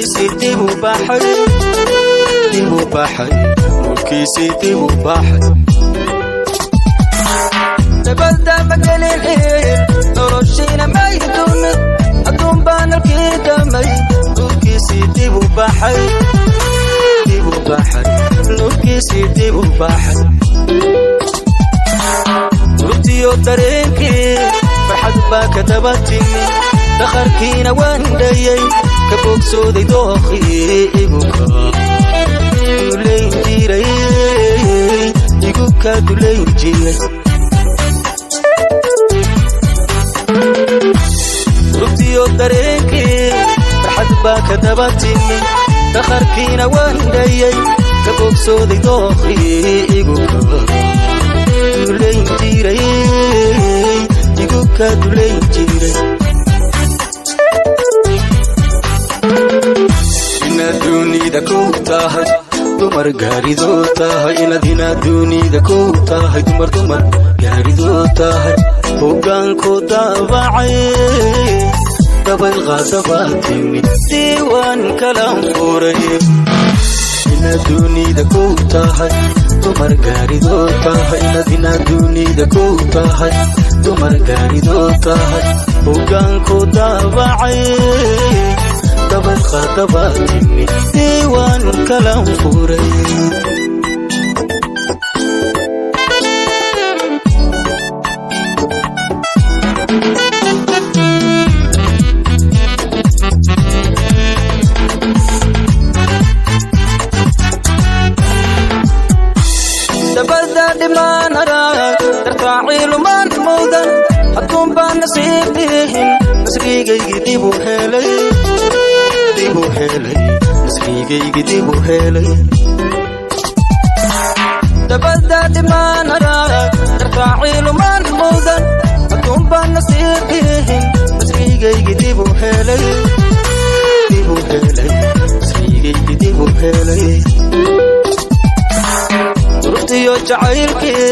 نوركيسي ديبو بحر نوركيسي ديبو بحر نبدا مقالي الحيل نورشينا ما يدومت أدوم بان الكيدامي نوركيسي ديبو بحر نوركيسي ديبو بحر ربتيو ترينكي فرحد باك تباتيني دخركينا واندايي كبوك سودي دوخي إيبوكا دولين جيري إيبوكا دولين جيري ربتيو ترينكي فرحد باك تباتيني دخركينا واندايي كبوك سودي دوخي إيبوكا دولين جيري إيبوكا دولين جيري dunida ku tahay dumar gaarido tahay inadina dunida ku tahay dumar gaarido tahay hoggaanku daabacay dabay qaadabaatimi diiwaan kalaan furay ina dunida ku tahay dumar gaarido tahay inadina dunida ku tahay dumar gaarido tahay hoggaanku daabacay dabay qaadabaatimi diiwaan kalaan furay dabada dhimaan haraag dartaacii lumaan mudan hadduun baan nasiibdihin nasrigaygii dibu helay nasrigaygii dibu helay dabada dhimaan haraag dartaacii lumaan mudan hadduun baan nasiibdihin nasrigaygii dibu helay nasrigaygii dibu helay ruftiyo jacaylkii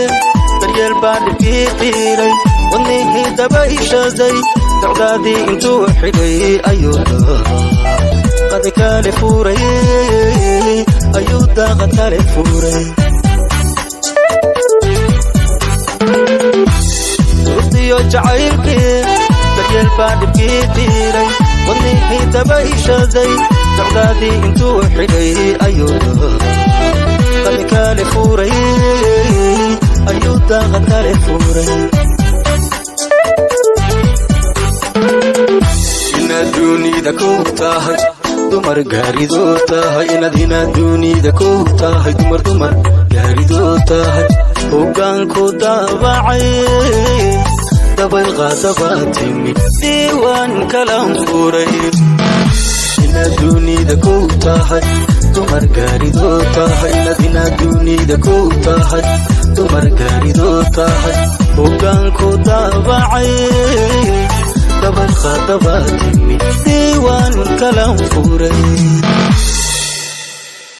daryeel baa dhibkii qiiray wadnihii dabayshaday dacdaadii intuu xidhay ayuu daaqad kale furay ruftiyo jacaylkii daryeel baa dhibkii qiiray wadnihii dabayshaday dacdaadii intuu xidhay ayuu daaqad kale furay ayuu daaqad kale furay ina dunida ku tahay dumar gaarido tahay inadina dunida ku tahay dumar gaarido tahay hoggaanku daabacay dabay qaadabaatimi diiwaan kalaan furay ina dunida ku tahay dumar gaarido tahay inadina dunida ku tahay dumar gaarido tahay hoggaanku daabacay dabay qaadabaatimi diiwaan kalaan furay